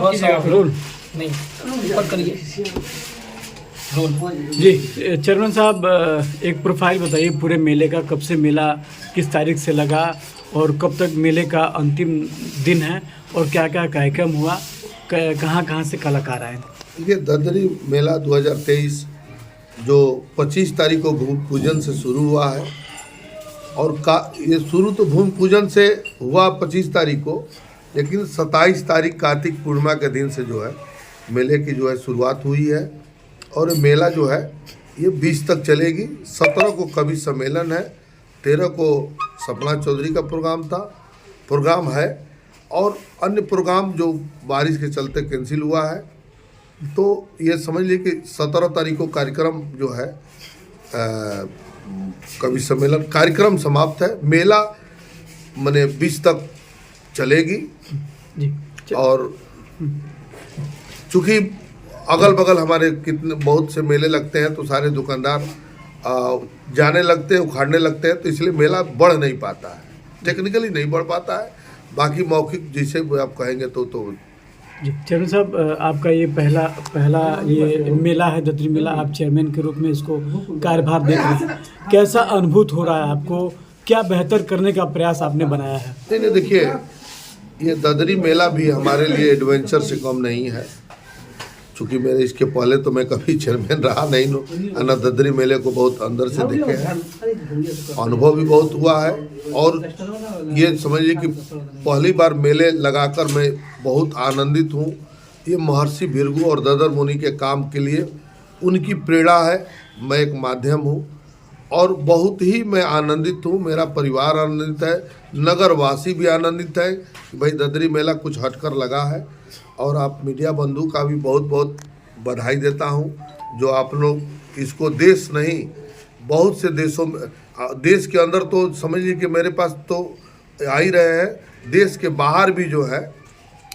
सब कीजिएगा रोल नहीं ऊपर करिए रोल। जी चेयरमैन साहब, एक प्रोफाइल बताइए पूरे मेले का, कब से मेला किस तारीख से लगा और कब तक मेले का अंतिम दिन है और क्या क्या कार्यक्रम हुआ, कहाँ कहाँ से कलाकार आए? ये ददरी मेला 2023 जो 25 तारीख को भूमि पूजन से शुरू हुआ है और ये शुरू तो भूमि पूजन से हुआ 25 तारीख को, लेकिन 27 तारीख कार्तिक पूर्णिमा के दिन से जो है मेले की जो है शुरुआत हुई है और मेला जो है ये 20 तक चलेगी। 17 को कवि सम्मेलन है, 13 को सपना चौधरी का प्रोग्राम है और अन्य प्रोग्राम जो बारिश के चलते कैंसिल हुआ है। तो ये समझ लीजिए कि 17 तारीख को कार्यक्रम जो है कवि सम्मेलन कार्यक्रम समाप्त है। मेला माने 20 तक चलेगी जी। और चूँकि अगल बगल हमारे कितने बहुत से मेले लगते हैं तो सारे दुकानदार जाने लगते हैं, उखाड़ने लगते हैं, तो इसलिए मेला बढ़ नहीं पाता है, टेक्निकली नहीं बढ़ पाता है। बाकी मौखिक जैसे आप कहेंगे तो जी। चेयरमैन साहब, आपका ये पहला ये मेला है ददरी मेला, आप चेयरमैन के रूप में इसको कार्यभार देख रहे हैं, कैसा अनुभूत हो रहा है आपको? क्या बेहतर करने का प्रयास आपने बनाया है? नहीं, देखिए ये ददरी मेला भी हमारे लिए एडवेंचर से कम नहीं है। चूँकि मेरे इसके पहले तो मैं कभी चेयरमैन रहा नहीं हूँ, ना ददरी मेले को बहुत अंदर से देखे हैं, अनुभव भी बहुत हुआ है। और ये समझिए कि पहली बार मेले लगाकर मैं बहुत आनंदित हूँ। ये महर्षि भृगु और ददर मुनि के काम के लिए उनकी प्रेरणा है, मैं एक माध्यम हूँ और बहुत ही मैं आनंदित हूँ, मेरा परिवार आनंदित है, नगरवासी भी आनंदित है कि भाई ददरी मेला कुछ हटकर लगा है। और आप मीडिया बंधु का भी बहुत बहुत बधाई देता हूँ जो आप लोग इसको देश नहीं बहुत से देशों में, देश के अंदर तो समझिए कि मेरे पास तो आ ही रहे हैं, देश के बाहर भी जो है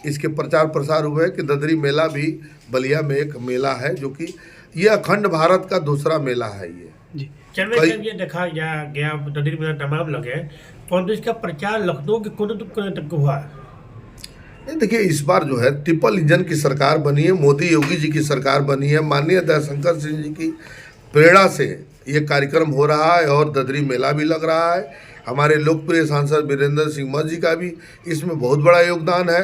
इसके प्रचार प्रसार हुए कि ददरी मेला भी बलिया में एक मेला है, जो कि ये अखंड भारत का दूसरा मेला है। ये चेयरमैन ये देखा गया ददरी मेला तमाम लगे, परंतु इसका प्रचार लखनऊ के कोने तक हुआ। नहीं, देखिए इस बार जो है ट्रिपल इंजन की सरकार बनी है, मोदी योगी जी की सरकार बनी है, माननीय दयाशंकर सिंह जी की प्रेरणा से ये कार्यक्रम हो रहा है और ददरी मेला भी लग रहा है। हमारे लोकप्रिय सांसद वीरेंद्र सिंह मस्त जी का भी इसमें बहुत बड़ा योगदान है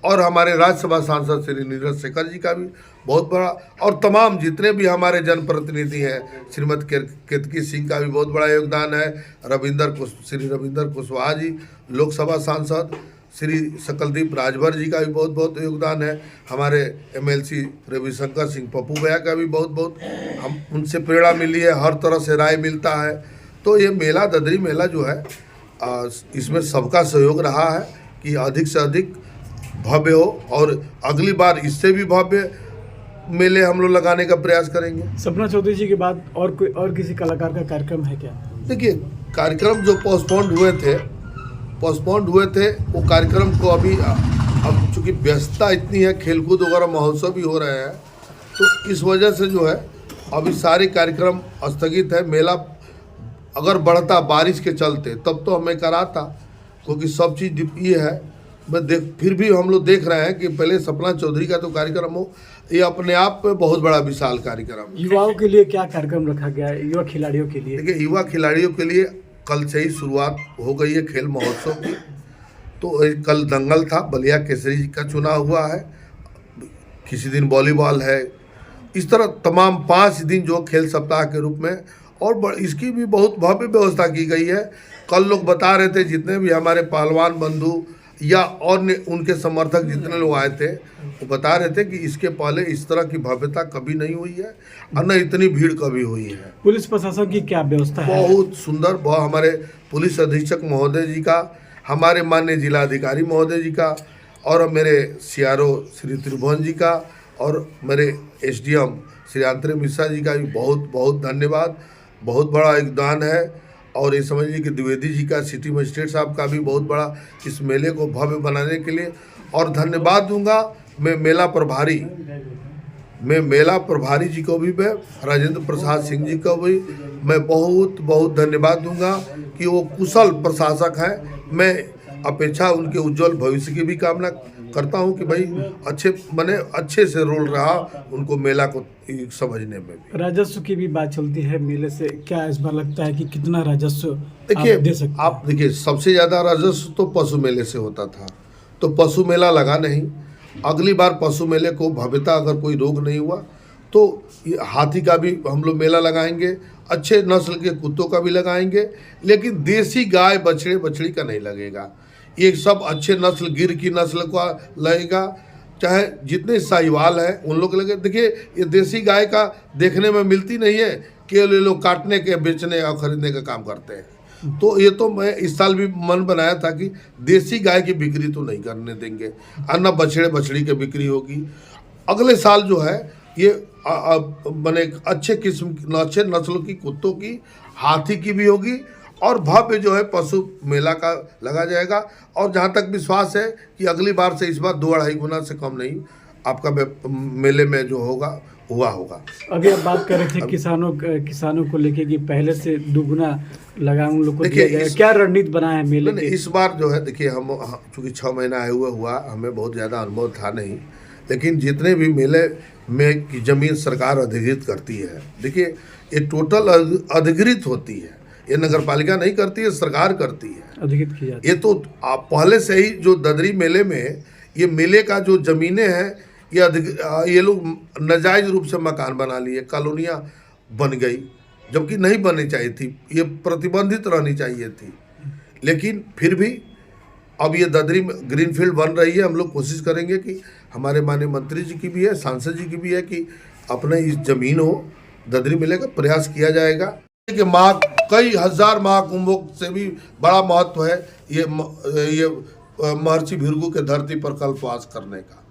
और हमारे राज्यसभा सांसद श्री नीरज शेखर जी का भी बहुत बड़ा, और तमाम जितने भी हमारे जनप्रतिनिधि हैं, श्रीमती केतकी सिंह का भी बहुत बड़ा योगदान है, श्री रविंदर कुशवाहा जी लोकसभा सांसद, श्री सकलदीप राजभर जी का भी बहुत बहुत योगदान है, हमारे MLC रविशंकर सिंह पप्पू भैया का भी बहुत बहुत हम उनसे प्रेरणा मिली है, हर तरह से राय मिलता है। तो ये मेला ददरी मेला जो है इसमें सबका सहयोग रहा है कि अधिक से अधिक भव्य हो और अगली बार इससे भी भव्य मेले हम लोग लगाने का प्रयास करेंगे। सपना चौधरी जी के बाद और किसी कलाकार का कार्यक्रम है क्या? देखिए कार्यक्रम जो पोस्टपोन्ड हुए थे वो कार्यक्रम को अब चूँकि व्यस्तता इतनी है, खेलकूद वगैरह महोत्सव भी हो रहे हैं, तो इस वजह से जो है अभी सारे कार्यक्रम स्थगित है। मेला अगर बढ़ता बारिश के चलते तब तो हमें कराता, क्योंकि सब चीज़ ये है। फिर भी हम लोग देख रहे हैं कि पहले सपना चौधरी का तो कार्यक्रम हो, ये अपने आप में बहुत बड़ा विशाल कार्यक्रम। युवाओं के लिए क्या कार्यक्रम रखा गया है, युवा खिलाड़ियों के लिए? देखिए युवा खिलाड़ियों के लिए कल से ही शुरुआत हो गई है खेल महोत्सव की। तो कल दंगल था, बलिया केसरी का चुनाव हुआ है, किसी दिन वॉलीबॉल है, इस तरह तमाम 5 दिन जो खेल सप्ताह के रूप में, और इसकी भी बहुत भव्य व्यवस्था की गई है। कल लोग बता रहे थे, जितने भी हमारे पहलवान बंधु या और उनके समर्थक जितने लोग आए थे वो बता रहे थे कि इसके पहले इस तरह की भव्यता कभी नहीं हुई है और न इतनी भीड़ कभी हुई है। पुलिस प्रशासन की क्या व्यवस्था है? बहुत सुंदर, बहुत हमारे पुलिस अधीक्षक महोदय जी का, हमारे माननीय जिलाधिकारी महोदय जी का और मेरे CRO श्री त्रिभुवन जी का और मेरे SDM श्री आंतरे मिश्रा जी का भी बहुत बहुत धन्यवाद। बहुत बड़ा योगदान है। और ये समझिए कि द्विवेदी जी का, सिटी मजिस्ट्रेट साहब का भी बहुत बड़ा इस मेले को भव्य बनाने के लिए। और धन्यवाद दूंगा मैं मेला प्रभारी जी को भी, मैं राजेंद्र प्रसाद सिंह जी को भी मैं बहुत बहुत धन्यवाद दूंगा कि वो कुशल प्रशासक हैं। मैं अपेक्षा उनके उज्जवल भविष्य की भी कामना करता हूँ कि भाई अच्छे से रोल रहा उनको मेला को समझने में भी। राजस्व की भी बात चलती है मेले से, क्या इस बार लगता है कि कितना राजस्व देखिए, आप दे सकते हैं? आप देखिए, सबसे ज़्यादा राजस्व तो पशु मेले से होता था, तो पशु मेला लगा नहीं। अगली बार पशु मेले को भव्यता अगर कोई रोग नहीं हुआ तो ये हाथी का भी हम लोग मेला लगाएंगे, अच्छे नस्ल के कुत्तों का भी लगाएंगे, लेकिन देसी गाय बछड़े बछड़ी का नहीं लगेगा। ये सब अच्छे नस्ल गिर की नस्ल का लगेगा, चाहे जितने साहिवाल हैं उन लोग लगे। देखिए, ये देसी गाय का देखने में मिलती नहीं है, केवल ये लोग काटने के, बेचने और खरीदने का काम करते हैं। तो ये तो मैं इस साल भी मन बनाया था कि देसी गाय की बिक्री तो नहीं करने देंगे, अन्य बछड़े बछड़ी की बिक्री होगी। अगले साल जो है ये मैंने अच्छे नस्लों की कुत्तों की, हाथी की भी होगी और भव्य जो है पशु मेला का लगा जाएगा। और जहाँ तक विश्वास है कि अगली बार से इस बार 2-2.5 गुना से कम नहीं आपका मेले में जो होगा। अभी आप बात कर रहे थे किसानों को लेके कि पहले से 2 गुना लगा उन लोग को दिया जाएगा। क्या रणनीति बना है मेले के? इस बार जो है देखिए, हम चूँकि 6 महीना आए हुआ हमें बहुत ज़्यादा अनुभव था नहीं, लेकिन जितने भी मेले में की जमीन सरकार अधिकृत करती है, देखिए ये टोटल अधिकृत होती है, ये नगर पालिका नहीं करती है, सरकार करती है, अधिकृत की जाती है। ये तो आप पहले से ही जो ददरी मेले में ये मेले का जो ज़मीनें हैं ये लोग नाजायज़ रूप से मकान बना लिए, कॉलोनियाँ बन गई, जबकि नहीं बननी चाहिए थी, ये प्रतिबंधित रहनी चाहिए थी। लेकिन फिर भी अब ये ददरी में ग्रीनफील्ड बन रही है। हम लोग कोशिश करेंगे कि हमारे माननीय मंत्री जी की भी है, सांसद जी की भी है कि अपने इस जमीन हो ददरी मेले का प्रयास किया जाएगा कि कई हजार महाकुंभों से भी बड़ा महत्व है ये महर्षि भृगु के धरती पर कल्पवास करने का।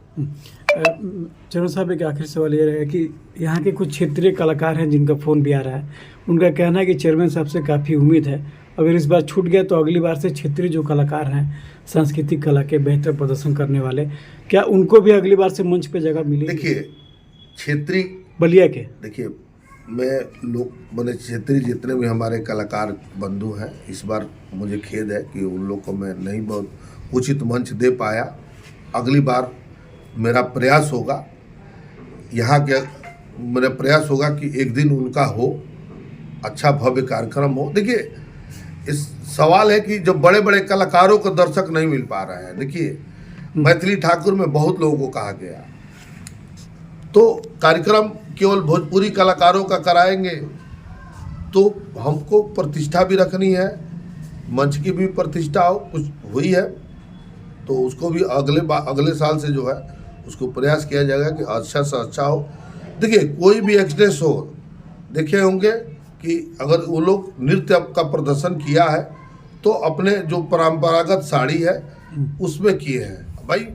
चरण साहब, एक आखिरी सवाल ये रहेगा कि यहाँ के कुछ क्षेत्रीय कलाकार हैं जिनका फ़ोन भी आ रहा है, उनका कहना है कि चेयरमैन साहब से काफ़ी उम्मीद है, अगर इस बार छूट गया तो अगली बार से क्षेत्रीय जो कलाकार हैं सांस्कृतिक कला के बेहतर प्रदर्शन करने वाले, क्या उनको भी अगली बार से मंच पे जगह मिलेगी? देखिए, क्षेत्रीय बलिया के, देखिए मैंने क्षेत्रीय जितने भी हमारे कलाकार बंधु हैं, इस बार मुझे खेद है कि उन लोग को मैं नहीं बहुत उचित मंच दे पाया। अगली बार मेरा प्रयास होगा मेरा प्रयास होगा कि एक दिन उनका हो, अच्छा भव्य कार्यक्रम हो। देखिए, इस सवाल है कि जब बड़े बड़े कलाकारों को दर्शक नहीं मिल पा रहे हैं, देखिए मैथिली ठाकुर में बहुत लोगों को कहा गया, तो कार्यक्रम केवल भोजपुरी कलाकारों का कराएंगे तो हमको प्रतिष्ठा भी रखनी है, मंच की भी प्रतिष्ठा कुछ हुई है, तो उसको भी अगले साल से जो है उसको प्रयास किया जाएगा कि अच्छा से अच्छा हो। देखिए, कोई भी एक्सप्रेस हो, देखे होंगे कि अगर वो लोग नृत्य का प्रदर्शन किया है तो अपने जो परंपरागत साड़ी है उसमें किए हैं। भाई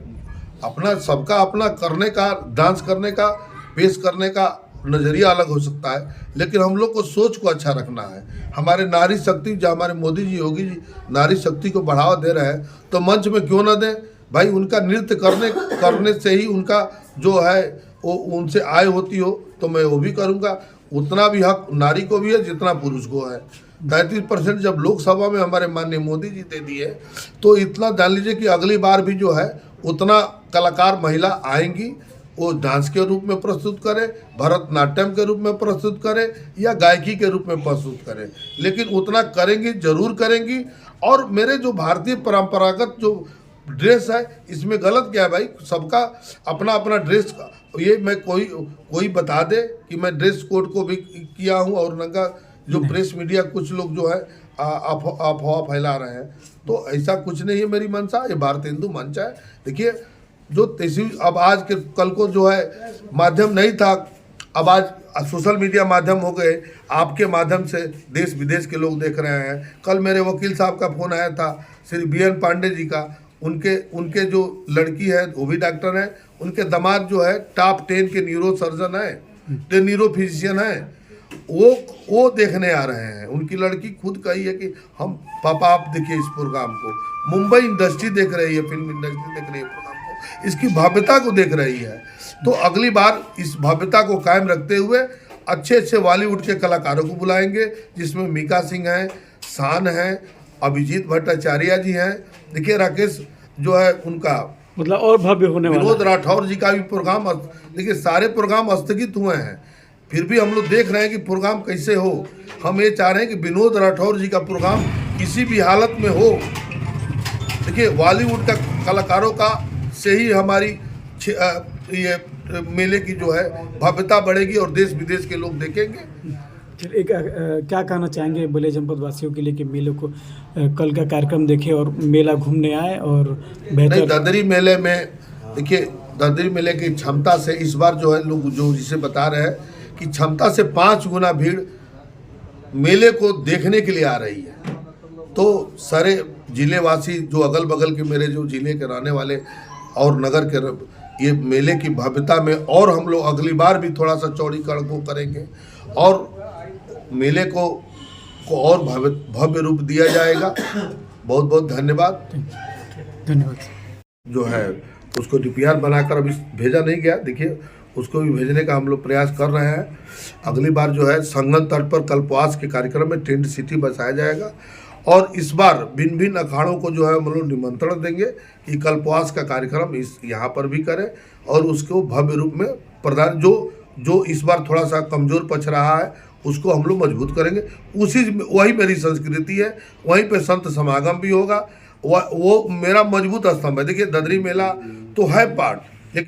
अपना सबका अपना करने का, डांस करने का, पेश करने का नज़रिया अलग हो सकता है, लेकिन हम लोग को सोच को अच्छा रखना है। हमारे नारी शक्ति, जो हमारे मोदी जी, योगी जी नारी शक्ति को बढ़ावा दे रहे हैं, तो मंच में क्यों ना दें भाई। उनका नृत्य करने से ही उनका जो है वो उनसे आय होती हो, तो मैं वो भी करूँगा। उतना भी हक नारी को भी है जितना पुरुष को है। 33% जब लोकसभा में हमारे माननीय मोदी जी दे दिए, तो इतना जान लीजिए कि अगली बार भी जो है उतना कलाकार महिला आएंगी, वो डांस के रूप में प्रस्तुत करें, भरतनाट्यम के रूप में प्रस्तुत करें या गायकी के रूप में प्रस्तुत करें, लेकिन उतना करेंगी, जरूर करेंगी। और मेरे जो भारतीय परंपरागत जो ड्रेस है, इसमें गलत क्या है भाई? सबका अपना अपना ड्रेस, ये मैं कोई बता दे कि मैं ड्रेस कोड को भी किया हूँ और नंगा जो प्रेस मीडिया कुछ लोग जो है अफवाह फैला रहे हैं, तो ऐसा कुछ नहीं है मेरी मंशा। ये भारत हिंदू मंच है। देखिए, जो अब आज के कल को जो है माध्यम नहीं था, अब आज सोशल मीडिया माध्यम हो गए, आपके माध्यम से देश विदेश के लोग देख रहे हैं। कल मेरे वकील साहब का फ़ोन आया था, श्री BN पांडे जी का, उनके जो लड़की है वो भी डॉक्टर है, उनके दामाद जो है टॉप 10 के न्यूरो सर्जन है, न्यूरो फिजिशियन है, वो देखने आ रहे हैं। उनकी लड़की खुद कही है कि हम पापा आप देखिए इस प्रोग्राम को, मुंबई इंडस्ट्री देख रही है, फिल्म इंडस्ट्री देख रही है प्रोग्राम को, इसकी भव्यता को देख रही है। तो अगली बार इस भव्यता को कायम रखते हुए अच्छे बॉलीवुड के कलाकारों को बुलाएंगे, जिसमें मीका सिंह हैं, शान हैं, अभिजीत भट्टाचार्य जी हैं। देखिए, राकेश जो है उनका मतलब और भव्य होने वाला विनोद है। राठौर जी का भी प्रोग्राम, देखिए सारे प्रोग्राम स्थगित हुए हैं, फिर भी हम लोग देख रहे हैं कि प्रोग्राम कैसे हो। हम ये चाह रहे हैं कि विनोद राठौर जी का प्रोग्राम किसी भी हालत में हो। देखिए बॉलीवुड का कलाकारों का से ही हमारी ये मेले की जो है भव्यता बढ़ेगी और देश विदेश के लोग देखेंगे। चलिए, एक क्या कहना चाहेंगे बलिया जनपद वासियों के लिए कि मेले को कल का कार्यक्रम देखें और मेला घूमने आए और नहीं, बेहतर। ददरी मेले में देखिए, ददरी मेले की क्षमता से इस बार जो है लोग जो जिसे बता रहे हैं कि क्षमता से 5 गुना भीड़ मेले को देखने के लिए आ रही है। तो सारे जिलेवासी जो अगल बगल के मेरे जो जिले के रहने वाले और नगर के ये मेले की भव्यता में और हम लोग अगली बार भी थोड़ा सा चौड़ीकरण को करेंगे और मेले को और भव्य रूप दिया जाएगा। बहुत बहुत धन्यवाद। धन्यवाद। जो है उसको डीपीआर बनाकर अभी भेजा नहीं गया, देखिए उसको भी भेजने का हम लोग प्रयास कर रहे हैं। अगली बार जो है संगम तट पर कल्पवास के कार्यक्रम में टेंट सिटी बसाया जाएगा और इस बार भिन्न भिन्न अखाड़ों को जो है हम लोग निमंत्रण देंगे कि कल्पवास का कार्यक्रम इस यहाँ पर भी करें और उसको भव्य रूप में प्रदान जो इस बार थोड़ा सा कमज़ोर पछ रहा है उसको हम लोग मजबूत करेंगे। वही मेरी संस्कृति है, वहीं पे संत समागम भी होगा, वो मेरा मजबूत स्तंभ है। देखिए ददरी मेला तो है पार्ट,